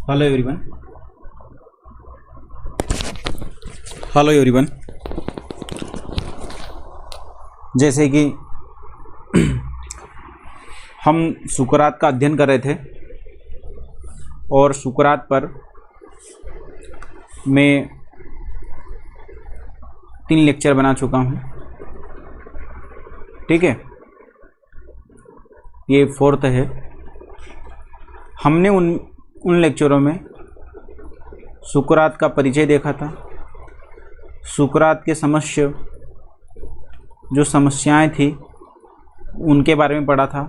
Hello everyone. Hello everyone. जैसे कि हम सुकरात का अध्ययन कर रहे थे और सुकरात पर मैं 3 लेक्चर बना चुका हूँ। ठीक है, ये 4th है। हमने उन लेक्चरों में सुकरात का परिचय देखा था, सुकरात के समक्ष जो समस्याएं थी उनके बारे में पढ़ा था।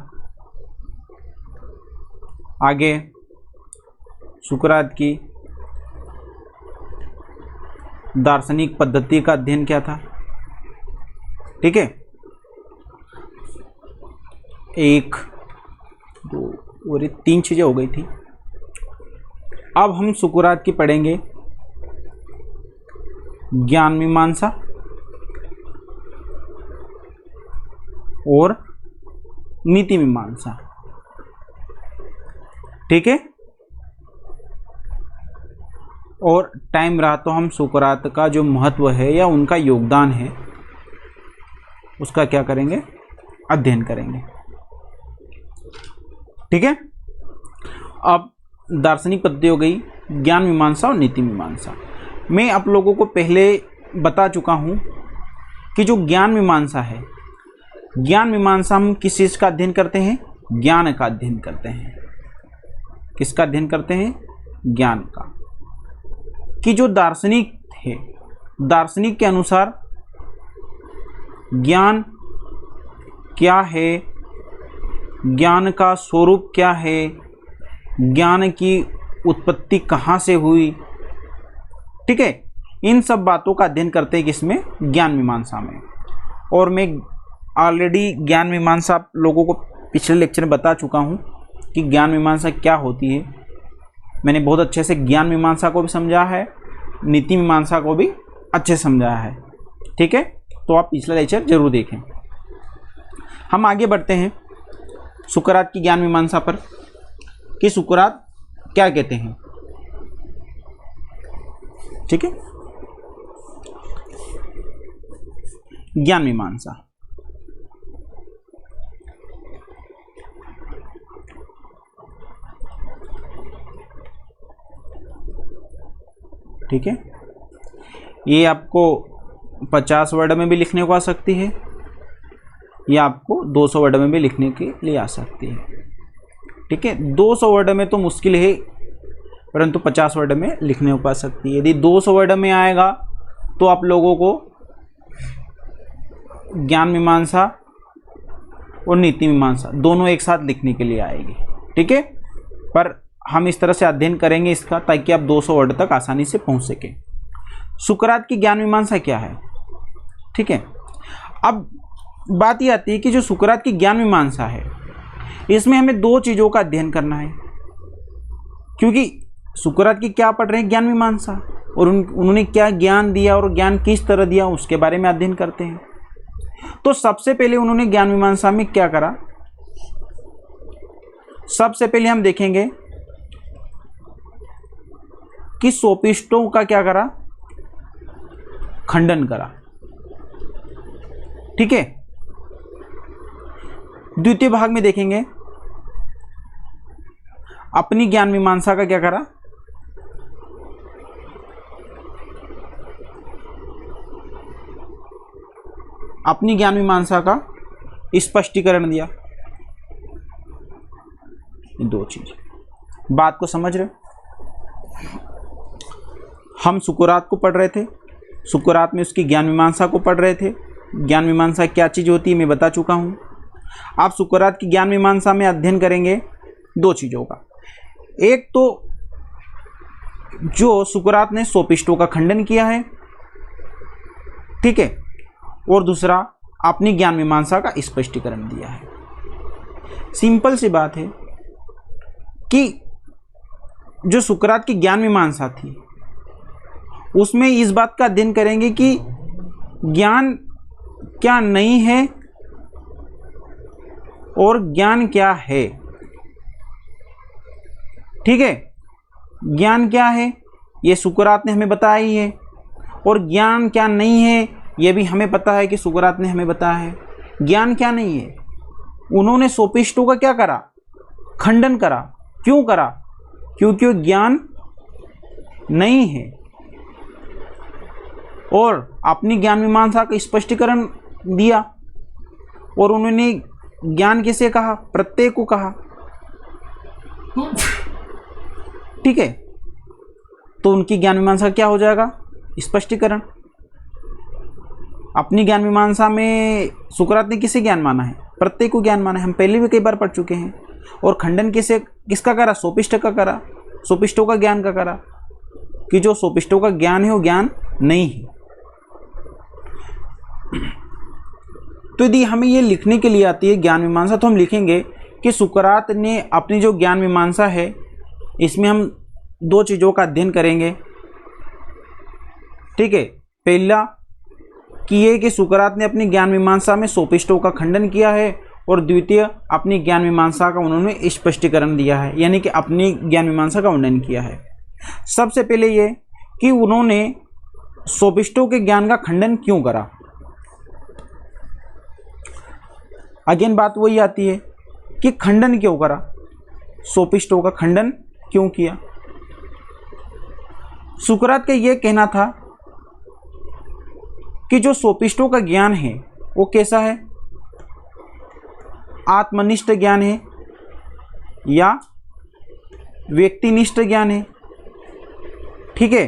आगे सुकरात की दार्शनिक पद्धति का अध्ययन किया था। ठीक है, 1 2 और 3 चीज़ें हो गई थी। अब हम सुकरात की पढ़ेंगे ज्ञान मीमांसा और नीति मीमांसा। ठीक है, और टाइम रहा तो हम सुकरात का जो महत्व है या उनका योगदान है उसका क्या करेंगे, अध्ययन करेंगे। ठीक है, अब दार्शनिक पद्धति हो गई, ज्ञान मीमांसा और नीति मीमांसा। मैं आप लोगों को पहले बता चुका हूं कि जो ज्ञान मीमांसा है, ज्ञान मीमांसा हम किस चीज़ का अध्ययन करते हैं, ज्ञान का अध्ययन करते हैं। किसका अध्ययन करते हैं, ज्ञान का। कि जो दार्शनिक है, दार्शनिक के अनुसार ज्ञान क्या है, ज्ञान का स्वरूप क्या है, ज्ञान की उत्पत्ति कहाँ से हुई। ठीक है, इन सब बातों का अध्ययन करते हैं किसमें, ज्ञान मीमांसा में। और मैं ऑलरेडी ज्ञान मीमांसा आप लोगों को पिछले लेक्चर में बता चुका हूँ कि ज्ञान मीमांसा क्या होती है। मैंने बहुत अच्छे से ज्ञान मीमांसा को भी समझा है, नीति मीमांसा को भी अच्छे से समझाया है। ठीक है, तो आप पिछला लेक्चर जरूर देखें। हम आगे बढ़ते हैं सुकरात की ज्ञान मीमांसा पर कि सुकरात क्या कहते हैं। ठीक है, ज्ञान मीमांसा। ठीक है, ये आपको 50 वर्ड में भी लिखने को आ सकती है या आपको 200 वर्ड में भी लिखने के लिए आ सकती है। ठीक है, 200 वर्ड में तो मुश्किल है, परंतु 50 वर्ड में लिखने को आ सकती है। यदि 200 वर्ड में आएगा तो आप लोगों को ज्ञान मीमांसा और नीति मीमांसा दोनों एक साथ लिखने के लिए आएगी। ठीक है, पर हम इस तरह से अध्ययन करेंगे इसका ताकि आप 200 वर्ड तक आसानी से पहुंच सके। सुकरात की ज्ञान मीमांसा क्या है। ठीक है, अब बात यह आती है कि जो सुकरात की ज्ञान मीमांसा है, इसमें हमें 2 चीज़ों का अध्ययन करना है। क्योंकि सुकरात की क्या पढ़ रहे हैं, ज्ञान मीमांसा, और उन्होंने क्या ज्ञान दिया और ज्ञान किस तरह दिया उसके बारे में अध्ययन करते हैं। तो सबसे पहले उन्होंने ज्ञान मीमांसा में क्या करा, सबसे पहले हम देखेंगे कि सोफिस्टों का क्या करा, खंडन करा। ठीक है, द्वितीय भाग में देखेंगे अपनी ज्ञान मीमांसा का क्या करा, अपनी ज्ञान मीमांसा का स्पष्टीकरण दिया। 2 चीज, बात को समझ रहे। हम सुकरात को पढ़ रहे थे, सुकरात में उसकी ज्ञान मीमांसा को पढ़ रहे थे। ज्ञान मीमांसा क्या चीज होती है मैं बता चुका हूं। आप सुकरात की ज्ञान मीमांसा में अध्ययन करेंगे 2 चीजों का। एक तो जो सुकरात ने सोफिस्टों का खंडन किया है, ठीक है, और दूसरा अपनी ज्ञान मीमांसा का स्पष्टीकरण दिया है। सिंपल सी बात है कि जो सुकरात की ज्ञान मीमांसा थी उसमें इस बात का अध्ययन करेंगे कि ज्ञान क्या नहीं है और ज्ञान क्या है। ठीक है, ज्ञान क्या है ये सुकरात ने हमें बताया ही है, और ज्ञान क्या नहीं है ये भी हमें पता है कि सुकरात ने हमें बताया है। ज्ञान क्या नहीं है, उन्होंने सोपिस्टों का क्या करा, खंडन करा। क्यों करा? क्योंकि वो ज्ञान नहीं है, और अपनी ज्ञान मीमांसा का स्पष्टीकरण दिया। और उन्होंने ज्ञान किसे कहा? प्रत्यय को कहा। ठीक है, तो उनकी ज्ञान मीमांसा क्या हो जाएगा? स्पष्टीकरण। अपनी ज्ञान मीमांसा में सुकरात ने किसे ज्ञान माना है? प्रत्यय को ज्ञान माना है, हम पहले भी कई बार पढ़ चुके हैं। और खंडन किसका करा? सोपिष्ट का करा, सोपिष्टों का ज्ञान का करा, कि जो सोपिष्टों का ज्ञान है वो ज्ञान नहीं है। तो यदि हमें ये लिखने के लिए आती है ज्ञान मीमांसा, तो हम लिखेंगे कि सुकरात ने अपनी जो ज्ञान मीमांसा है इसमें हम दो चीज़ों का अध्ययन करेंगे। ठीक है, पहला कि ये कि सुकरात ने अपनी ज्ञान मीमांसा में सोपिष्टों का खंडन किया है, और द्वितीय अपनी ज्ञान मीमांसा का उन्होंने स्पष्टीकरण दिया है, यानी कि अपनी ज्ञान मीमांसा का वर्णन किया है। सबसे पहले ये कि उन्होंने सोपिष्टों के ज्ञान का खंडन क्यों करा। अगेन बात वही आती है कि खंडन क्यों करा, सोपिष्टों का खंडन क्यों किया। सुकरात का यह कहना था कि जो सोपिष्टों का ज्ञान है वो कैसा है? आत्मनिष्ठ ज्ञान है या व्यक्तिनिष्ठ ज्ञान है। ठीक है,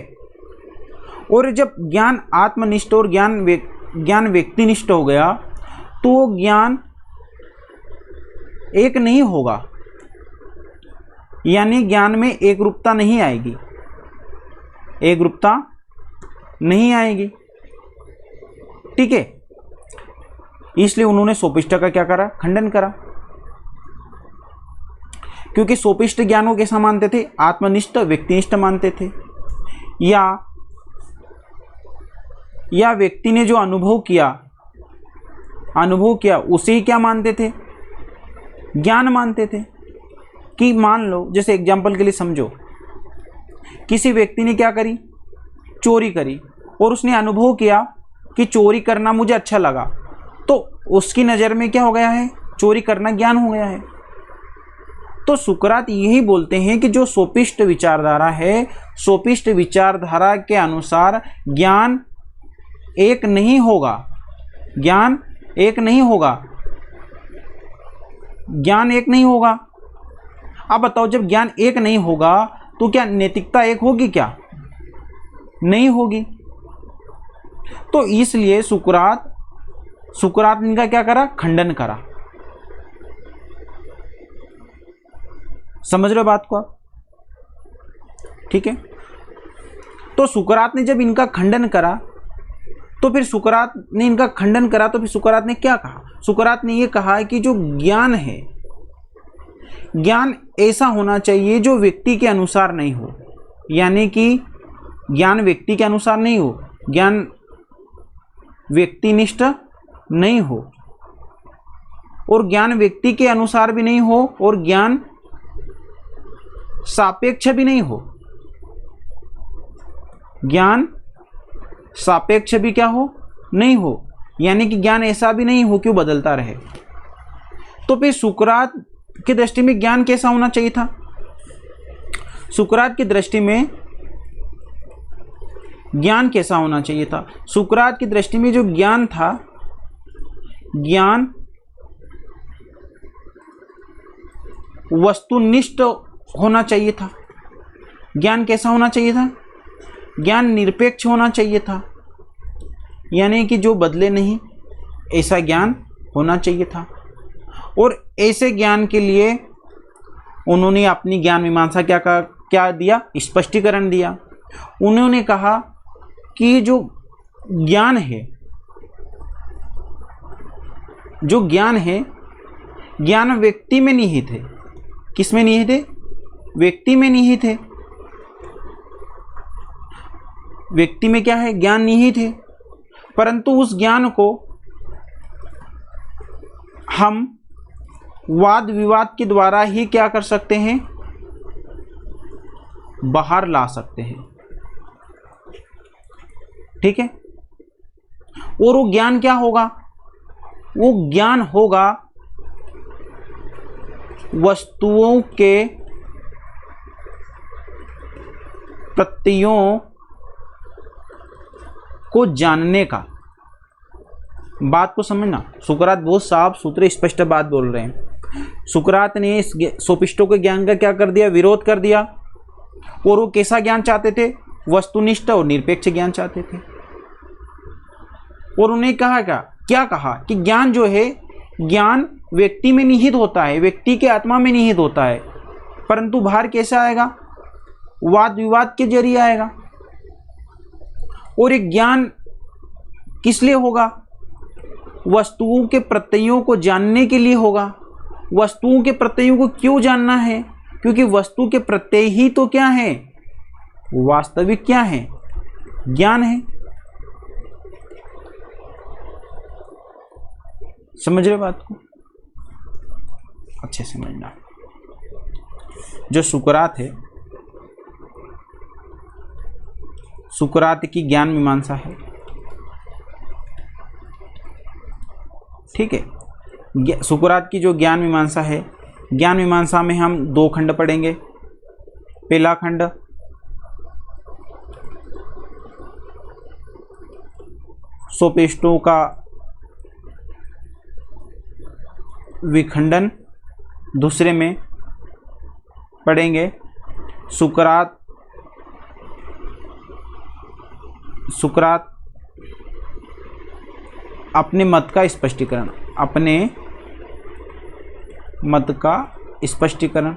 और जब ज्ञान आत्मनिष्ठ और ज्ञान व्यक्तिनिष्ठ हो गया तो वो ज्ञान एक नहीं होगा, यानी ज्ञान में एक रूपता नहीं आएगी, एक रूपता नहीं आएगी। ठीक है, इसलिए उन्होंने सोपिष्ट का क्या करा? खंडन करा। क्योंकि सोपिष्ट ज्ञान को कैसा मानते थे? आत्मनिष्ठ व्यक्तिनिष्ठ मानते थे, या व्यक्ति ने जो अनुभव किया उसे ही क्या मानते थे? ज्ञान मानते थे। कि मान लो, जैसे एग्जाम्पल के लिए समझो, किसी व्यक्ति ने क्या करी? चोरी करी, और उसने अनुभव किया कि चोरी करना मुझे अच्छा लगा, तो उसकी नज़र में क्या हो गया है? चोरी करना ज्ञान हो गया है। तो सुकरात यही बोलते हैं कि जो सोपिष्ट विचारधारा है, सोपिष्ट विचारधारा के अनुसार ज्ञान एक नहीं होगा, ज्ञान एक नहीं होगा, ज्ञान एक नहीं होगा। अब बताओ, जब ज्ञान एक नहीं होगा तो क्या नैतिकता एक होगी? क्या नहीं होगी। तो इसलिए सुकरात ने इनका क्या करा? खंडन करा। समझ रहे हो बात को आप? ठीक है, तो सुकरात ने जब इनका खंडन करा तो फिर सुकरात ने क्या कहा? सुकरात ने यह कहा कि जो ज्ञान है, ज्ञान ऐसा होना चाहिए जो व्यक्ति के अनुसार नहीं हो, यानी कि ज्ञान व्यक्ति के अनुसार नहीं हो, ज्ञान व्यक्तिनिष्ठ नहीं हो, और ज्ञान व्यक्ति के अनुसार भी नहीं हो, और ज्ञान सापेक्ष भी नहीं हो। ज्ञान सापेक्ष भी क्या हो? नहीं हो, यानी कि ज्ञान ऐसा भी नहीं हो कि वो बदलता रहे। तो फिर सुकरात की दृष्टि में ज्ञान कैसा होना चाहिए था? सुकरात की दृष्टि में ज्ञान कैसा होना चाहिए था? सुकरात की दृष्टि में जो ज्ञान था, ज्ञान वस्तुनिष्ठ होना चाहिए था। ज्ञान कैसा होना चाहिए था? ज्ञान निरपेक्ष होना चाहिए था, यानी कि जो बदले नहीं, ऐसा ज्ञान होना चाहिए था। और ऐसे ज्ञान के लिए उन्होंने अपनी ज्ञान मीमांसा क्या दिया? स्पष्टीकरण दिया। उन्होंने कहा कि जो ज्ञान है, ज्ञान व्यक्ति में निहित है। किस में निहित है? व्यक्ति में निहित है। व्यक्ति में क्या है? ज्ञान निहित है, परंतु उस ज्ञान को हम वाद विवाद के द्वारा ही क्या कर सकते हैं? बाहर ला सकते हैं। ठीक है, और वो ज्ञान क्या होगा? वो ज्ञान होगा वस्तुओं के प्रत्ययों को जानने का। बात को समझना, सुकरात बहुत साफ सुथरे स्पष्ट बात बोल रहे हैं। सुकरात ने इस सोफिस्टों के ज्ञान का क्या कर दिया? विरोध कर दिया। और वो कैसा ज्ञान चाहते थे? वस्तुनिष्ठ और निरपेक्ष ज्ञान चाहते थे। और उन्हें कहा क्या कहा कि ज्ञान जो है, ज्ञान व्यक्ति में निहित होता है, व्यक्ति के आत्मा में निहित होता है, परंतु बाहर कैसे आएगा? वाद विवाद के जरिए आएगा। और एक ज्ञान किस लिए होगा? वस्तुओं के प्रत्ययों को जानने के लिए होगा। वस्तुओं के प्रत्ययों को क्यों जानना है? क्योंकि वस्तु के प्रत्यय ही तो क्या है? वास्तविक क्या है? ज्ञान है। समझ रहे बात को? अच्छे से समझना। जो सुकरात है, सुकरात की ज्ञान मीमांसा है। ठीक है, सुकरात की जो ज्ञान मीमांसा है, ज्ञान मीमांसा में हम 2 खंड पढ़ेंगे। पहला खंड सोफिस्टों का विखंडन, दूसरे में पढ़ेंगे सुकरात अपने मत का स्पष्टीकरण, अपने मत का स्पष्टीकरण।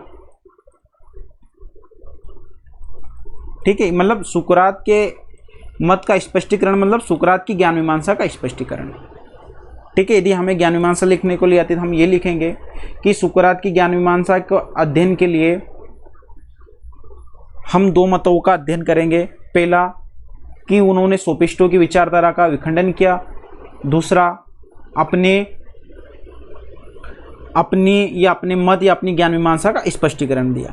ठीक है, मतलब सुकरात के मत का स्पष्टीकरण मतलब सुकरात की ज्ञान मीमांसा का स्पष्टीकरण। ठीक है, यदि हमें ज्ञान मीमांसा लिखने को लिए आती है तो हम ये लिखेंगे कि सुकरात की ज्ञान मीमांसा के अध्ययन के लिए हम 2 मतों का अध्ययन करेंगे। पहला कि उन्होंने सोफिस्टों की विचारधारा का विखंडन किया, दूसरा अपने मत या अपनी ज्ञान मीमांसा का स्पष्टीकरण दिया।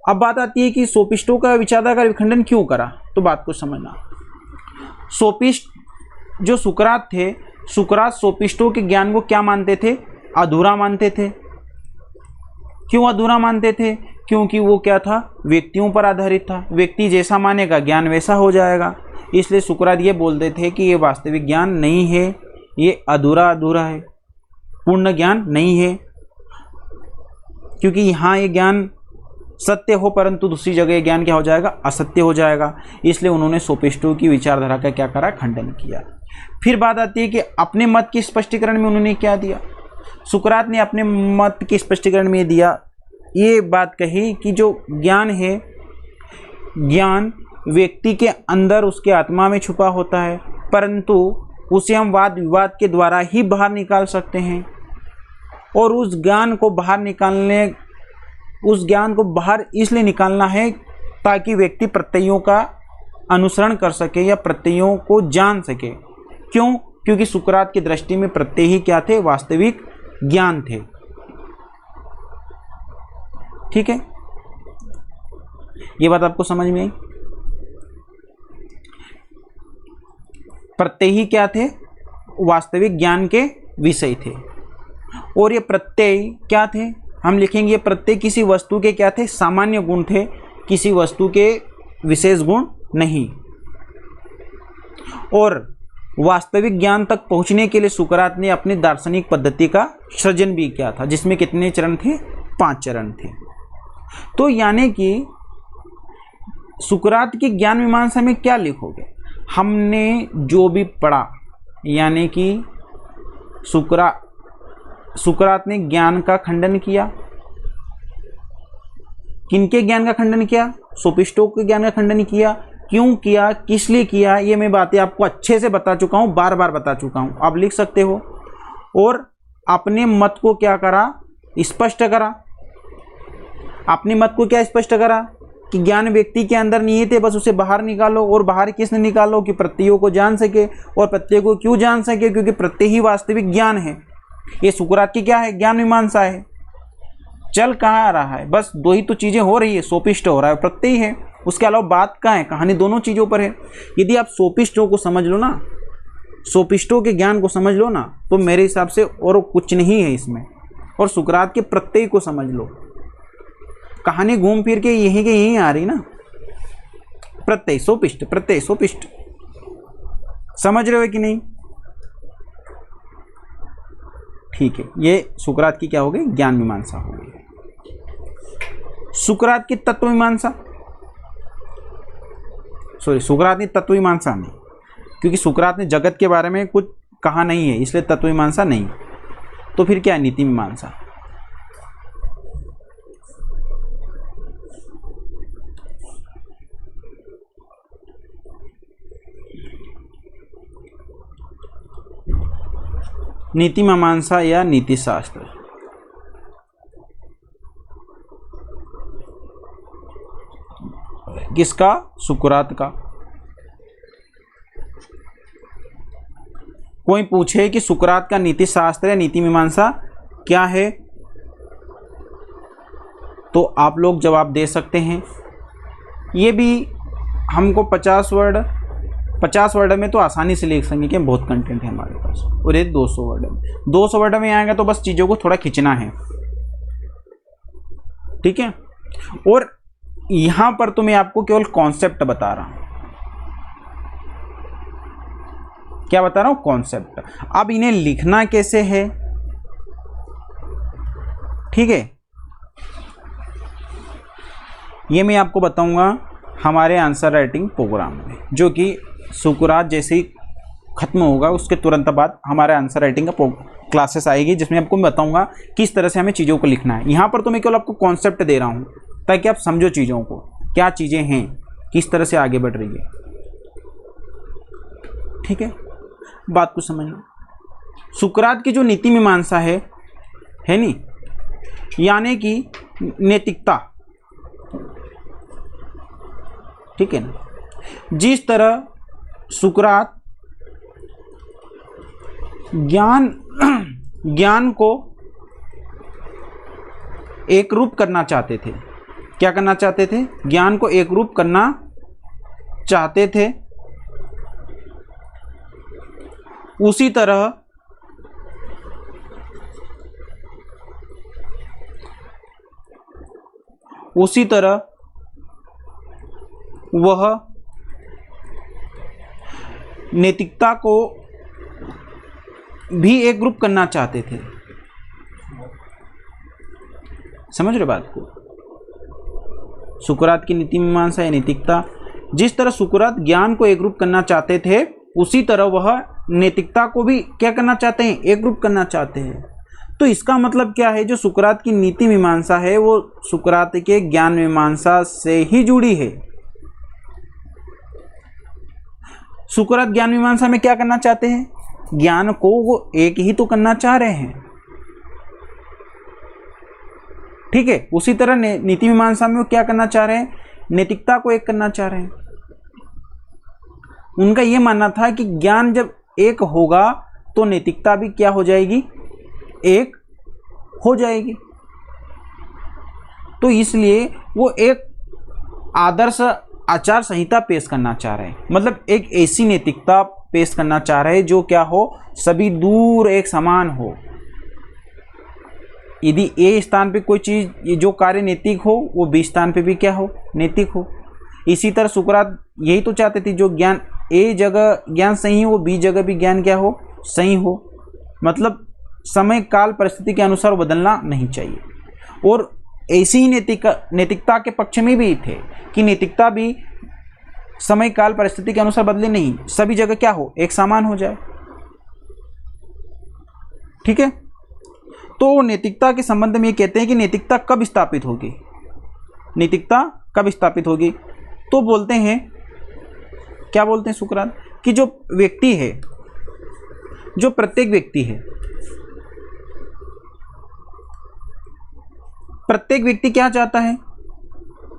अब बात आती है कि सोफिस्टों का विचारधारा का विखंडन क्यों करा, तो बात को समझना। सोफिस्ट जो सुकरात थे, सुकरात सोफिस्टों के ज्ञान को क्या मानते थे? अधूरा मानते थे। क्यों अधूरा मानते थे? क्योंकि वो क्या था? व्यक्तियों पर आधारित था। व्यक्ति जैसा मानेगा ज्ञान वैसा हो जाएगा। इसलिए सुकरात ये बोलते थे कि ये वास्तविक ज्ञान नहीं है, ये अधूरा है, पूर्ण ज्ञान नहीं है। क्योंकि यहाँ ये ज्ञान सत्य हो परंतु दूसरी जगह ज्ञान क्या हो जाएगा? असत्य हो जाएगा। इसलिए उन्होंने सोफिस्टों की विचारधारा का क्या करा? खंडन किया। फिर बात आती है कि अपने मत के स्पष्टीकरण में उन्होंने क्या दिया? सुकरात ने अपने मत के स्पष्टीकरण में दिया, ये बात कही कि जो ज्ञान है, ज्ञान व्यक्ति के अंदर उसके आत्मा में छुपा होता है, परंतु उसे हम वाद विवाद के द्वारा ही बाहर निकाल सकते हैं। और उस ज्ञान को बाहर इसलिए निकालना है ताकि व्यक्ति प्रत्ययों का अनुसरण कर सके या प्रत्ययों को जान सके। क्यों? क्योंकि सुकरात की दृष्टि में प्रत्यय ही क्या थे? वास्तविक ज्ञान थे। ठीक है, ये बात आपको समझ में आई? प्रत्यय ही क्या थे? वास्तविक ज्ञान के विषय थे। और ये प्रत्यय क्या थे? हम लिखेंगे ये प्रत्यय किसी वस्तु के क्या थे? सामान्य गुण थे, किसी वस्तु के विशेष गुण नहीं। और वास्तविक ज्ञान तक पहुंचने के लिए सुकरात ने अपनी दार्शनिक पद्धति का सृजन भी किया था, जिसमें कितने चरण थे? 5 चरण थे। तो यानी कि सुकरात की ज्ञान मीमांसा में क्या लिखोगे? हमने जो भी पढ़ा, यानी कि सुकरात ने ज्ञान का खंडन किया। किनके ज्ञान का खंडन किया? सोफिस्टों के ज्ञान का खंडन किया। क्यों किया? किस लिए किया? ये मैं बातें आपको अच्छे से बता चुका हूं, बार बार बता चुका हूं, आप लिख सकते हो। और अपने मत को क्या करा? स्पष्ट करा। अपने मत को क्या स्पष्ट करा? कि ज्ञान व्यक्ति के अंदर निहित है, बस उसे बाहर निकालो। और बाहर किसने निकालो? कि प्रत्ययों को जान सके। और प्रत्यय को क्यों जान सके? क्योंकि प्रत्यय ही वास्तविक ज्ञान है। ये सुकरात की क्या है? ज्ञान मीमांसा है। चल कहाँ रहा है, बस दो ही तो चीजें हो रही है, सोपिष्ट हो रहा है, प्रत्यय है, उसके अलावा बात कहाँ है, कहानी दोनों चीजों पर है। यदि आप सोपिष्टों को समझ लो ना, सोपिष्टों के ज्ञान को समझ लो ना, तो मेरे हिसाब से और कुछ नहीं है इसमें। और सुकरात के प्रत्यय को समझ लो, कहानी घूम फिर के यहीं के यहीं आ रही ना, प्रत्यय सोपिष्ट, प्रत्यय सोपिष्ट, समझ रहे हो कि नहीं? ठीक है, ये सुकरात की क्या हो गई, ज्ञान मीमांसा हो गई। सुकरात की तत्व मीमांसा, सॉरी सुकरात की तत्व मीमांसा नहीं, क्योंकि सुकरात ने जगत के बारे में कुछ कहा नहीं है, इसलिए तत्व मीमांसा नहीं। तो फिर क्या है, नीति मीमांसा। नीति मीमांसा या नीति शास्त्र, किसका, सुकरात का। कोई पूछे कि सुकरात का नीति शास्त्र या नीति मीमांसा क्या है, तो आप लोग जवाब दे सकते हैं। ये भी हमको 50 वर्ड में तो आसानी से लिख सकेंगे कि बहुत कंटेंट है हमारे पास, और ये 200 वर्ड में, 200 वर्ड में आएगा तो बस चीज़ों को थोड़ा खींचना है, ठीक है। और यहाँ पर तो मैं आपको केवल कॉन्सेप्ट बता रहा हूँ, क्या बता रहा हूँ, कॉन्सेप्ट। अब इन्हें लिखना कैसे है, ठीक है, ये मैं आपको बताऊंगा हमारे आंसर राइटिंग प्रोग्राम में, जो कि सुकरात जैसे ही खत्म होगा उसके तुरंत बाद हमारे आंसर राइटिंग का क्लासेस आएगी, जिसमें आपको मैं बताऊंगा किस तरह से हमें चीज़ों को लिखना है। यहाँ पर तो मैं केवल आपको कॉन्सेप्ट दे रहा हूँ ताकि आप समझो चीज़ों को, क्या चीज़ें हैं, किस तरह से आगे बढ़ रही है, ठीक है, बात को समझना। सुकरात की जो नीति मीमांसा है नी, यानी कि नैतिकता, ठीक है ना। जिस तरह सुकरात ज्ञान को एक रूप करना चाहते थे, क्या करना चाहते थे, ज्ञान को एक रूप करना चाहते थे, उसी तरह वह नैतिकता को भी एक ग्रुप करना चाहते थे। समझ रहे बात को? सुकरात की नीति मीमांसा या नैतिकता, जिस तरह सुकरात ज्ञान को एक ग्रुप करना चाहते थे, उसी तरह वह नैतिकता को भी क्या करना चाहते हैं, एक ग्रुप करना चाहते हैं। तो इसका मतलब क्या है, जो सुकरात की नीति मीमांसा है वो सुकरात के ज्ञान मीमांसा से ही जुड़ी है। सुकरात ज्ञान मीमांसा में क्या करना चाहते हैं, ज्ञान को वो एक ही तो करना चाह रहे हैं, ठीक है। उसी तरह नीति मीमांसा में वो क्या करना चाह रहे हैं, नैतिकता को एक करना चाह रहे हैं। उनका यह मानना था कि ज्ञान जब एक होगा तो नैतिकता भी क्या हो जाएगी, एक हो जाएगी। तो इसलिए वो एक आदर्श आचार संहिता पेश करना चाह रहे हैं, मतलब एक ऐसी नैतिकता पेश करना चाह रहे हैं जो क्या हो, सभी दूर एक समान हो। यदि ए स्थान पे कोई चीज जो कार्य नैतिक हो, वो बी स्थान पे भी क्या हो, नैतिक हो। इसी तरह सुकरात यही तो चाहते थे, जो ज्ञान ए जगह ज्ञान सही हो, बी जगह भी ज्ञान क्या हो, सही हो। मतलब समय काल परिस्थिति के अनुसार बदलना नहीं चाहिए। और ऐसी ही नैतिकता के पक्ष में भी थे कि नैतिकता भी समय काल परिस्थिति के अनुसार बदले नहीं, सभी जगह क्या हो, एक समान हो जाए, ठीक है। तो नैतिकता के संबंध में ये कहते हैं कि नैतिकता कब स्थापित होगी, नैतिकता कब स्थापित होगी। तो बोलते हैं, क्या बोलते हैं सुकरात, कि जो व्यक्ति है, जो प्रत्येक व्यक्ति है, प्रत्येक व्यक्ति क्या चाहता है,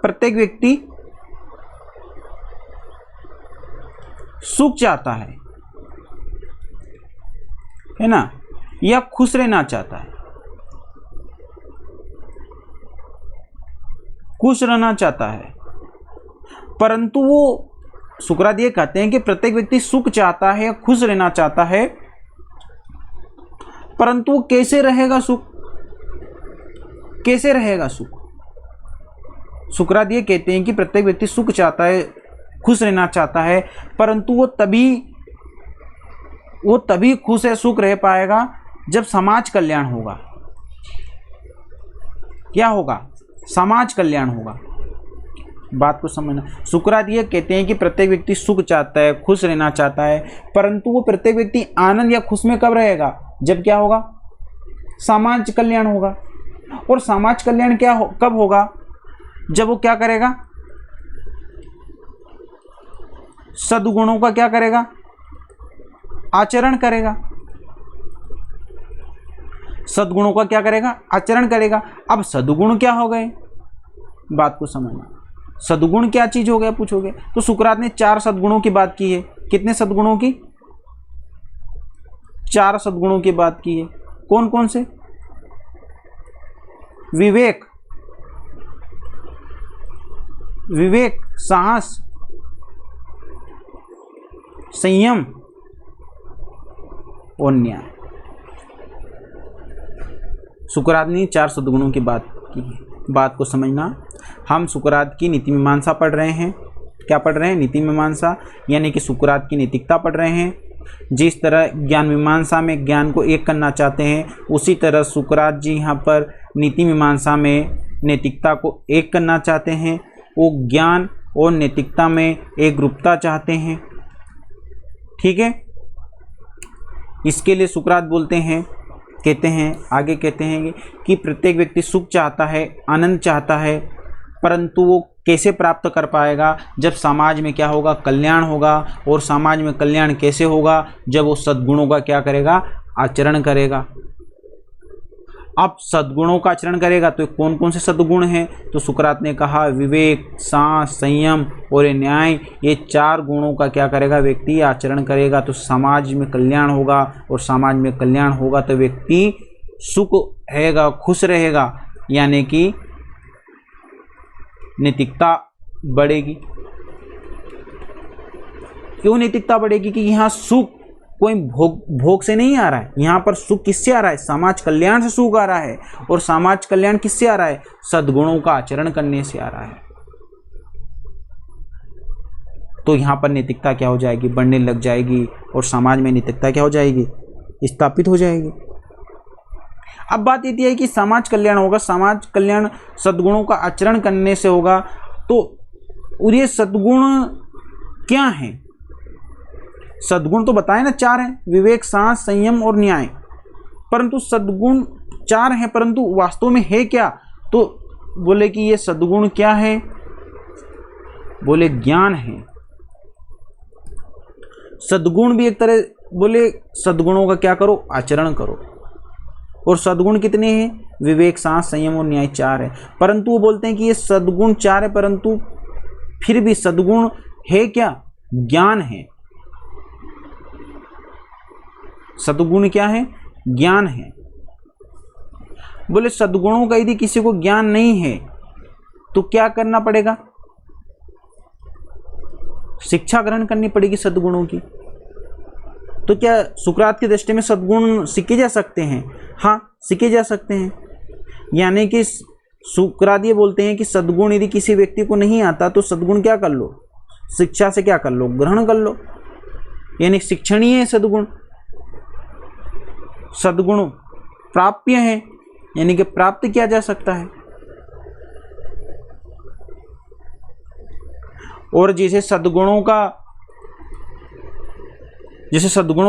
प्रत्येक व्यक्ति सुख चाहता है ना, या खुश रहना चाहता है। खुश रहना चाहता है, परंतु वो सुकरात ये कहते हैं कि प्रत्येक व्यक्ति सुख चाहता है या खुश रहना चाहता है, परंतु वो कैसे रहेगा सुख, कैसे रहेगा सुख। सुकरात ये कहते हैं कि प्रत्येक व्यक्ति सुख चाहता है, खुश रहना चाहता है, परंतु वो तभी खुश है, सुख रह पाएगा जब समाज कल्याण होगा। क्या होगा? समाज कल्याण होगा। बात को समझना। सुकरात ये कहते हैं कि प्रत्येक व्यक्ति सुख चाहता है, खुश रहना चाहता है, परंतु वो प्रत्येक व्यक्ति आनंद या खुश में कब रहेगा? जब क्या होगा? समाज कल्याण होगा। और समाज कल्याण कब होगा? जब वो क्या करेगा? सद्गुणों का क्या करेगा? आचरण करेगा। सद्गुणों का क्या करेगा? आचरण करेगा। अब सद्गुण क्या हो गए? बात को समझना। सद्गुण क्या चीज हो गया पूछोगे तो सुकरात ने 4 सद्गुणों की बात की है। कितने सद्गुणों की? 4 सद्गुणों की बात की है। कौन कौन से? विवेक, साहस, संयम और न्याय। सुकरात ने 4 सद्गुणों की बात की है। बात को समझना। हम सुकरात की नीति मीमांसा पढ़ रहे हैं। क्या पढ़ रहे हैं? नीति मीमांसा, यानी कि सुकरात की नैतिकता पढ़ रहे हैं। जिस तरह ज्ञान मीमांसा में ज्ञान को एक करना चाहते हैं, उसी तरह सुकरात जी यहाँ पर नीति मीमांसा में नैतिकता को एक करना चाहते हैं। वो ज्ञान और नैतिकता में एक रूपता चाहते हैं। ठीक है। इसके लिए सुकरात बोलते हैं, कहते हैं, आगे कहते हैं कि प्रत्येक व्यक्ति सुख चाहता है, आनंद चाहता है, परंतु वो कैसे प्राप्त कर पाएगा? जब समाज में क्या होगा? कल्याण होगा। और समाज में कल्याण कैसे होगा? जब वो सद्गुणों का क्या करेगा? आचरण करेगा। अब सद्गुणों का आचरण करेगा तो कौन कौन से सद्गुण हैं? तो सुकरात ने कहा विवेक, साहस, संयम और न्याय, ये 4 गुणों का क्या करेगा? व्यक्ति आचरण करेगा तो समाज में कल्याण होगा। और समाज में कल्याण होगा तो व्यक्ति सुख रहेगा, खुश रहेगा, यानी कि नैतिकता बढ़ेगी। क्यों नैतिकता बढ़ेगी? कि यहाँ सुख कोई भोग से नहीं आ रहा है। यहाँ पर सुख किससे आ रहा है? समाज कल्याण से सुख आ रहा है। और समाज कल्याण किससे आ रहा है? सद्गुणों का आचरण करने से आ रहा है। तो यहाँ पर नैतिकता क्या हो जाएगी? बढ़ने लग जाएगी। और समाज में नैतिकता क्या हो जाएगी? स्थापित हो जाएगी। अब बात ये है कि समाज कल्याण होगा। समाज कल्याण सद्गुणों का आचरण करने से होगा। तो ये सद्गुण क्या हैं? सद्गुण तो बताए ना 4 हैं, विवेक, साहस, संयम और न्याय। परंतु सद्गुण 4 हैं, परंतु वास्तव में है क्या? तो बोले कि ये सद्गुण क्या है? बोले ज्ञान है। सद्गुण भी एक तरह, बोले सद्गुणों का क्या करो? आचरण करो। और सद्गुण कितने हैं? विवेक, साहस, संयम और न्याय 4 है। परंतु वो बोलते हैं कि ये सद्गुण 4 है, परंतु फिर भी सद्गुण है क्या? ज्ञान है। सद्गुण क्या है? ज्ञान है। बोले सद्गुणों का यदि किसी को ज्ञान नहीं है तो क्या करना पड़ेगा? शिक्षा ग्रहण करनी पड़ेगी सद्गुणों की। तो क्या सुकरात की दृष्टि में सद्गुण सीखे जा सकते हैं? हाँ, सीखे जा सकते हैं। यानी कि सुकरात ये बोलते हैं कि सद्गुण यदि किसी व्यक्ति को नहीं आता तो सद्गुण क्या कर लो? शिक्षा से क्या कर लो? ग्रहण कर लो। यानी शिक्षणीय है सद्गुण। सद्गुण प्राप्य है, यानी कि प्राप्त किया जा सकता है। और जैसे सद्गुणों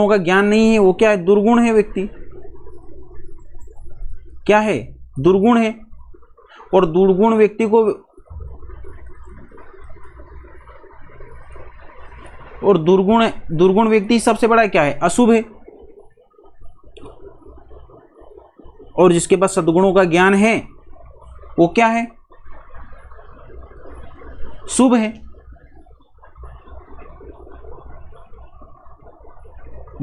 का ज्ञान नहीं है, वो क्या है? दुर्गुण है व्यक्ति। क्या है? दुर्गुण है। और दुर्गुण व्यक्ति को, और दुर्गुण व्यक्ति सबसे बड़ा क्या है? अशुभ है। और जिसके पास सद्गुणों का ज्ञान है वो क्या है? शुभ है।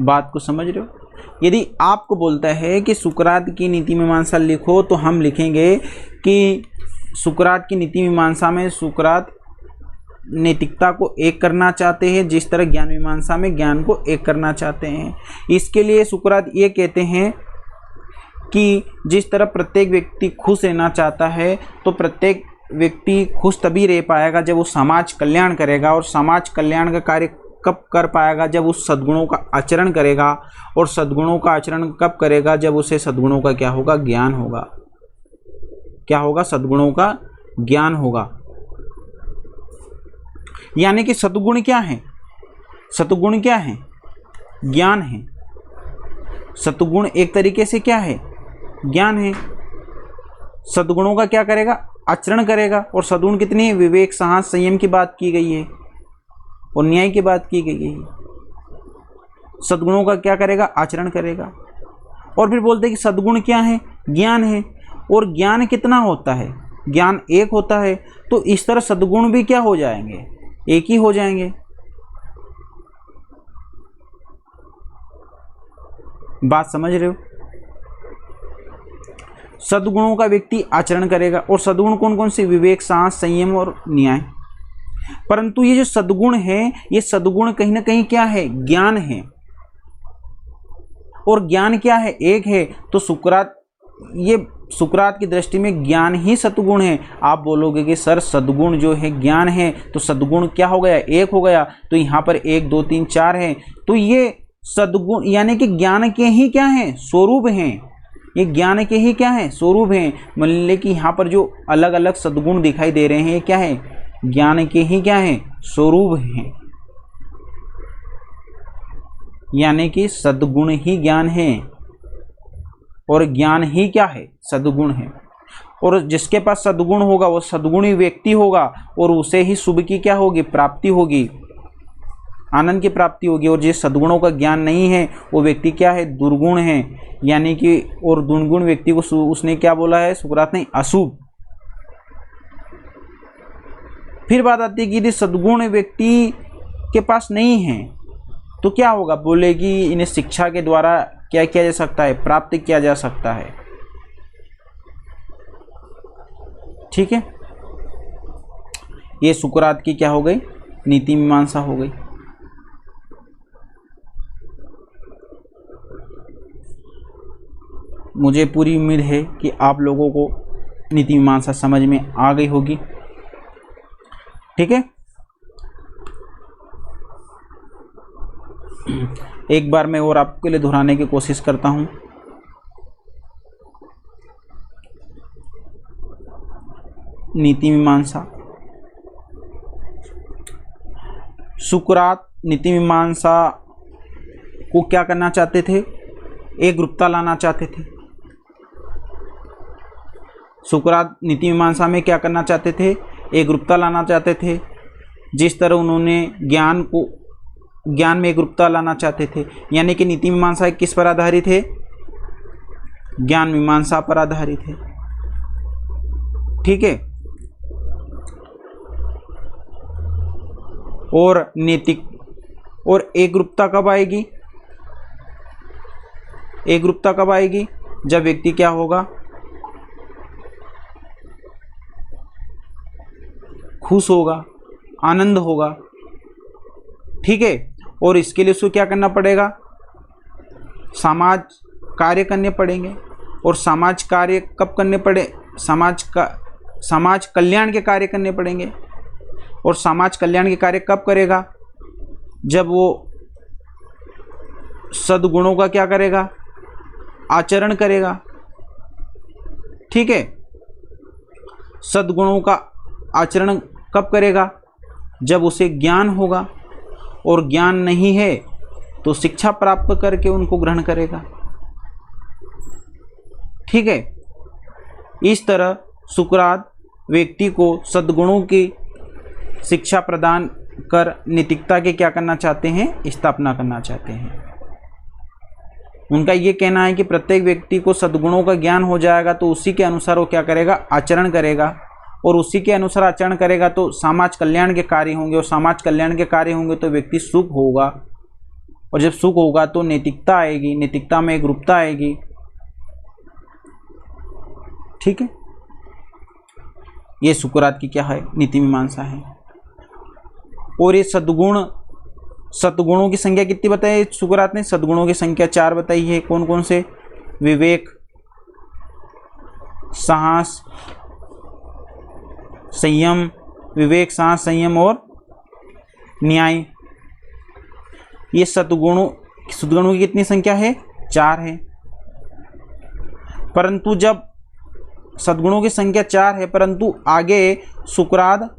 बात को समझ रहे हो? यदि आपको बोलता है कि सुकरात की नीति मीमांसा लिखो तो हम लिखेंगे कि सुकरात की नीति मीमांसा में सुकरात नैतिकता को एक करना चाहते हैं, जिस तरह ज्ञान मीमांसा में ज्ञान को एक करना चाहते हैं। इसके लिए सुकरात ये कहते हैं कि जिस तरह प्रत्येक व्यक्ति खुश रहना चाहता है, तो प्रत्येक व्यक्ति खुश तभी रह पाएगा जब वो समाज कल्याण करेगा, और समाज कल्याण का कार्य कब कर पाएगा, जब उस सद्गुणों का आचरण करेगा, और सद्गुणों का आचरण कब करेगा, जब उसे सद्गुणों का क्या होगा, ज्ञान होगा। क्या होगा, सद्गुणों का ज्ञान होगा। यानी कि सद्गुण क्या है, सद्गुण क्या है, ज्ञान है। सद्गुण एक तरीके से क्या है, ज्ञान है। सद्गुणों का क्या करेगा, आचरण करेगा। और सद्गुण कितनी है, विवेक, साहस, संयम की बात की गई है और न्याय की बात की गई है। सद्गुणों का क्या करेगा, आचरण करेगा। और फिर बोलते हैं कि सद्गुण क्या है, ज्ञान है। और ज्ञान कितना होता है, ज्ञान एक होता है। तो इस तरह सद्गुण भी क्या हो जाएंगे, एक ही हो जाएंगे। बात समझ रहे हो। सद्गुणों का व्यक्ति आचरण करेगा। और सद्गुण कौन कौन से, विवेक, साहस, संयम और न्याय। परंतु ये जो सद्गुण है, ये सद्गुण कहीं ना कहीं क्या है, ज्ञान है। और ज्ञान क्या है, एक है। तो सुकरात, ये सुकरात की दृष्टि में ज्ञान ही सद्गुण है। आप बोलोगे कि सर सद्गुण जो है ज्ञान है, तो सद्गुण क्या हो गया, एक हो गया। तो यहाँ पर 1 2 3 4 है। तो ये सद्गुण यानी कि ज्ञान के ही क्या है, स्वरूप हैं। ये ज्ञान के ही क्या है, स्वरूप हैं। मान लीजिए कि यहाँ पर जो अलग अलग सद्गुण दिखाई दे रहे हैं, ये क्या है, ज्ञान के ही क्या है, स्वरूप हैं। यानी कि सद्गुण ही ज्ञान है और ज्ञान ही क्या है, सद्गुण है। और जिसके पास सद्गुण होगा वो सद्गुणी व्यक्ति होगा, और उसे ही शुभ की क्या होगी, प्राप्ति होगी, आनंद की प्राप्ति होगी। और जिस सद्गुणों का ज्ञान नहीं है वो व्यक्ति क्या है, दुर्गुण है। यानी कि और दुर्गुण व्यक्ति को उसने क्या बोला है, सुकरात ने, अशुभ। फिर बात आती है कि यदि सद्गुण व्यक्ति के पास नहीं है तो क्या होगा, बोले कि इन्हें शिक्षा के द्वारा क्या किया जा सकता है, प्राप्त किया जा सकता है। ठीक है, ये सुकरात की क्या हो गई, नीति मीमांसा हो गई। मुझे पूरी उम्मीद है कि आप लोगों को नीति मीमांसा समझ में आ गई होगी। ठीक है, एक बार मैं और आपके लिए दोहराने की कोशिश करता हूं। नीति मीमांसा, सुकरात नीति मीमांसा को क्या करना चाहते थे, एकरूपता लाना चाहते थे। सुकरात नीति मीमांसा में क्या करना चाहते थे, एकरूपता लाना चाहते थे। जिस तरह उन्होंने ज्ञान में एकरूपता लाना चाहते थे। यानी कि नीति मीमांसा किस पर आधारित है, ज्ञान मीमांसा पर आधारित है। ठीक है, और नैतिक और एकरूपता कब आएगी, एकरूपता कब आएगी, जब व्यक्ति क्या होगा, खुश होगा, आनंद होगा। ठीक है, और इसके लिए उसको क्या करना पड़ेगा, समाज कार्य करने पड़ेंगे। और समाज कार्य कब करने पड़े, समाज कल्याण के कार्य करने पड़ेंगे। और समाज कल्याण के कार्य कब करेगा, जब वो सद्गुणों का क्या करेगा, आचरण करेगा। ठीक है, सद्गुणों का आचरण कब करेगा, जब उसे ज्ञान होगा। और ज्ञान नहीं है तो शिक्षा प्राप्त करके उनको ग्रहण करेगा। ठीक है, इस तरह सुकरात व्यक्ति को सद्गुणों की शिक्षा प्रदान कर नैतिकता के क्या करना चाहते हैं, स्थापना करना चाहते हैं। उनका ये कहना है कि प्रत्येक व्यक्ति को सद्गुणों का ज्ञान हो जाएगा तो उसी के अनुसार वो क्या करेगा, आचरण करेगा। और उसी के अनुसार आचरण करेगा तो समाज कल्याण के कार्य होंगे। और समाज कल्याण के कार्य होंगे तो व्यक्ति सुख होगा। और जब सुख होगा तो नैतिकता आएगी, नैतिकता में एकरूपता आएगी। ठीक है, ये सुकरात की क्या है, नीति मीमांसा है। और ये सद्गुणों की संख्या कितनी बताई सुकरात ने? सद्गुणों की संख्या 4 बताई है। कौन कौन से? विवेक, साहस, संयम, विवेक, साहस, संयम और न्याय। ये सद्गुणों की कितनी संख्या है? 4 है। परंतु जब सद्गुणों की संख्या 4 है, परंतु आगे सुकरात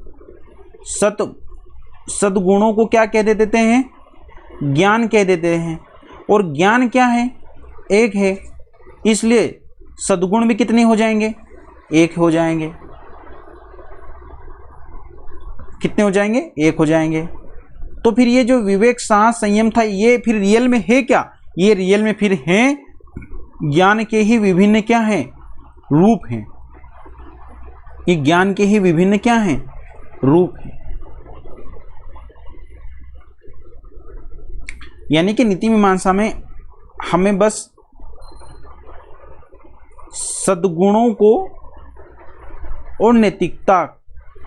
सद्गुणों को क्या कह देते हैं? ज्ञान कह देते हैं। और ज्ञान क्या है? एक है। इसलिए सद्गुण भी कितने हो जाएंगे? 1 हो जाएंगे। कितने हो जाएंगे? 1 हो जाएंगे। तो फिर ये जो विवेक, साहस, संयम था, ये फिर रियल में है क्या? ये रियल में फिर है ज्ञान के ही विभिन्न क्या हैं? रूप हैं। ये ज्ञान के ही विभिन्न क्या हैं? रूप हैं। यानी कि नीति मीमांसा में हमें बस सद्गुणों को और नैतिकता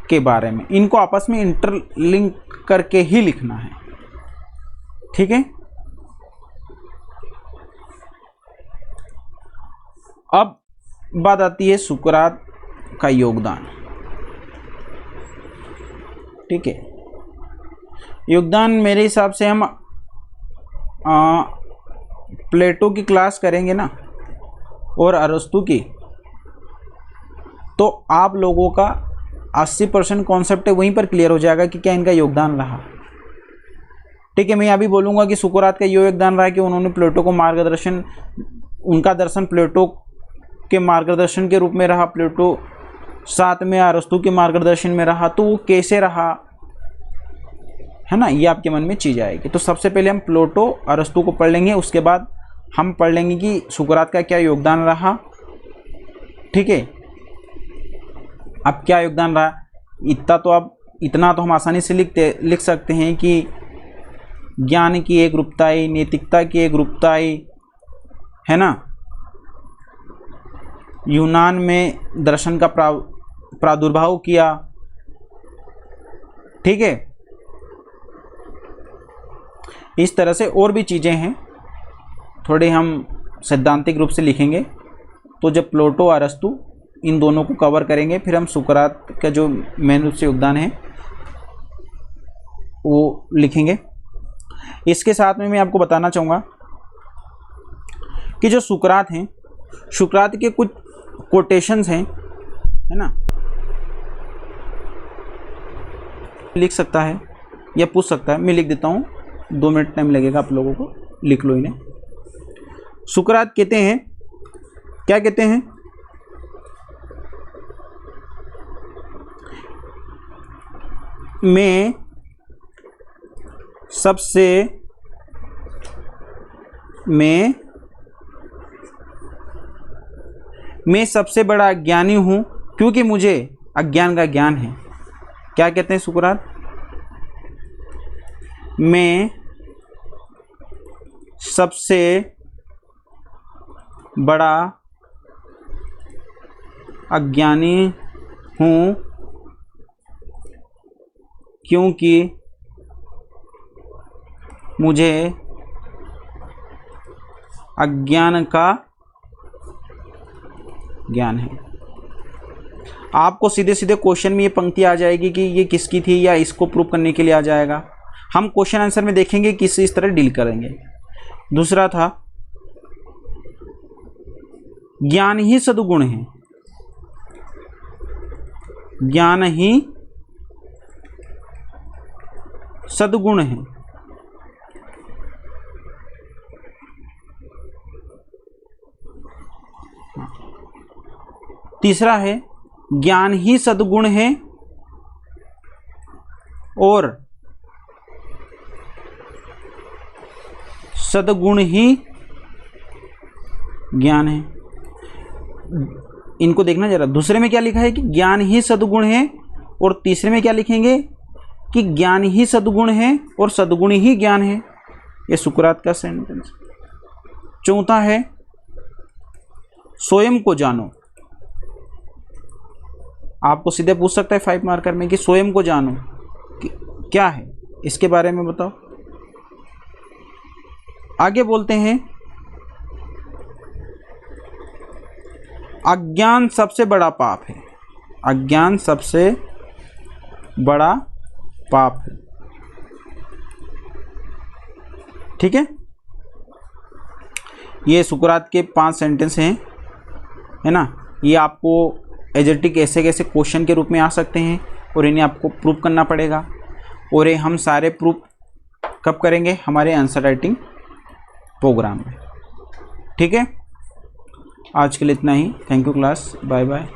के बारे में, इनको आपस में इंटरलिंक करके ही लिखना है। ठीक है। अब बात आती है सुकरात का योगदान। ठीक है। योगदान मेरे हिसाब से हम प्लेटो की क्लास करेंगे ना और अरस्तु की, तो आप लोगों का 80% कॉन्सेप्ट वहीं पर क्लियर हो जाएगा कि क्या इनका योगदान रहा। ठीक है। मैं अभी बोलूँगा कि सुकरात का ये योगदान रहा कि उन्होंने प्लेटो को मार्गदर्शन, उनका दर्शन प्लेटो के मार्गदर्शन के रूप में रहा, प्लेटो साथ में अरस्तु के मार्गदर्शन में रहा, तो वो कैसे रहा है ना, ये आपके मन में चीज़ आएगी। तो सबसे पहले हम प्लेटो, अरस्तु को पढ़ लेंगे, उसके बाद हम पढ़ लेंगे कि सुकरात का क्या योगदान रहा। ठीक है। अब क्या योगदान रहा, इतना तो हम आसानी से लिख सकते हैं कि ज्ञान की एक रूपता आई, नैतिकता की एक रूपता आई, है ना। यूनान में दर्शन का प्रादुर्भाव किया। ठीक है। इस तरह से और भी चीज़ें हैं, थोड़े हम सैद्धांतिक रूप से लिखेंगे। तो जब प्लेटो, अरस्तु, इन दोनों को कवर करेंगे, फिर हम सुकरात का जो मेन रूप से योगदान है वो लिखेंगे। इसके साथ में मैं आपको बताना चाहूँगा कि जो सुकरात हैं, सुकरात के कुछ कोटेशंस हैं, है ना, लिख सकता है या पूछ सकता है। मैं लिख देता हूँ, 2 मिनट टाइम लगेगा आप लोगों को, लिख लो इन्हें। सुकरात कहते हैं, क्या कहते हैं? मैं सबसे बड़ा अज्ञानी हूँ क्योंकि मुझे अज्ञान का ज्ञान है। क्या कहते हैं सुकरात? मैं सबसे बड़ा अज्ञानी हूँ क्योंकि मुझे अज्ञान का ज्ञान है। आपको सीधे सीधे क्वेश्चन में ये पंक्ति आ जाएगी कि ये किसकी थी, या इसको प्रूव करने के लिए आ जाएगा। हम क्वेश्चन आंसर में देखेंगे किस इस तरह डील करेंगे। दूसरा था, ज्ञान ही सद्गुण है, ज्ञान ही सद्गुण है। तीसरा है, ज्ञान ही सद्गुण है और सद्गुण ही ज्ञान है। इनको देखना जरा, दूसरे में क्या लिखा है कि ज्ञान ही सद्गुण है, और तीसरे में क्या लिखेंगे कि ज्ञान ही सद्गुण है और सद्गुण ही ज्ञान है। ये सुकरात का सेंटेंस। चौथा है, स्वयं को जानो, आपको सीधे पूछ सकता है 5 मार्कर में कि स्वयं को जानो कि क्या है, इसके बारे में बताओ। आगे बोलते हैं, अज्ञान सबसे बड़ा पाप है। अज्ञान सबसे बड़ा पाप है। ठीक है, ये सुकरात के 5 सेंटेंस हैं, है ना। ये आपको एजेटिक ऐसे कैसे क्वेश्चन के रूप में आ सकते हैं और इन्हें आपको प्रूफ करना पड़ेगा। और ये हम सारे प्रूफ कब करेंगे? हमारे आंसर राइटिंग प्रोग्राम में। ठीक है, आज के लिए इतना ही। Thank you class, bye bye.